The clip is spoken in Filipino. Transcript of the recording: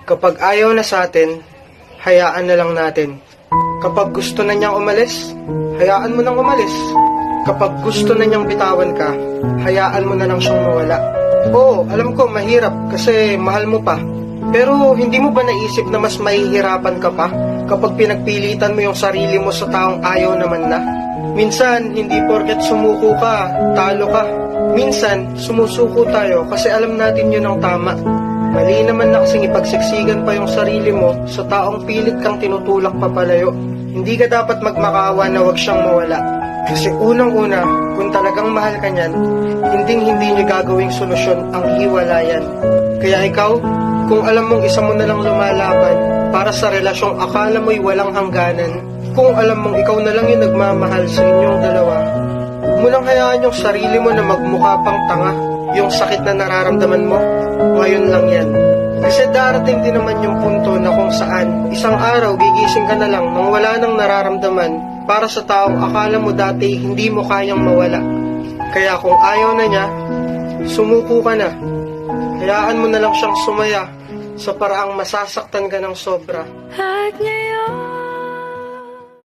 Kapag ayaw na sa atin, hayaan na lang natin. Kapag gusto na niyang umalis, hayaan mo nang umalis. Kapag gusto na niyang bitawan ka, hayaan mo na lang siyang mawala. Oo, alam ko mahirap kasi mahal mo pa. Pero hindi mo ba naisip na mas mahihirapan ka pa kapag pinagpilitan mo yung sarili mo sa taong ayaw naman na? Minsan, hindi porket sumuko ka, talo ka. Minsan, sumusuko tayo kasi alam natin yun ang tama. Mali naman na kasing ipagsiksikan pa yung sarili mo sa taong pilit kang tinutulak papalayo. Hindi ka dapat magmakaawa na wag siyang mawala. Kasi unang-una, kung talagang mahal ka niyan, hindi niya gagawing solusyon ang hiwalayan. Kaya ikaw, kung alam mong isa mo na lang lumalaban para sa relasyong akala mo'y walang hangganan, kung alam mong ikaw na lang yung nagmamahal sa inyong dalawa, huwag mo lang hayaan yung sarili mo na magmukha pang tanga. Yung sakit na nararamdaman mo, ngayon lang yan. Kasi darating din naman yung punto na kung saan isang araw gigising ka na lang nang wala nang nararamdaman para sa taong akala mo dati hindi mo kayang mawala. Kaya kung ayaw na niya, sumuko ka na. Hayaan mo na lang siyang sumaya sa paraang masasaktan ka ng sobra. At ngayon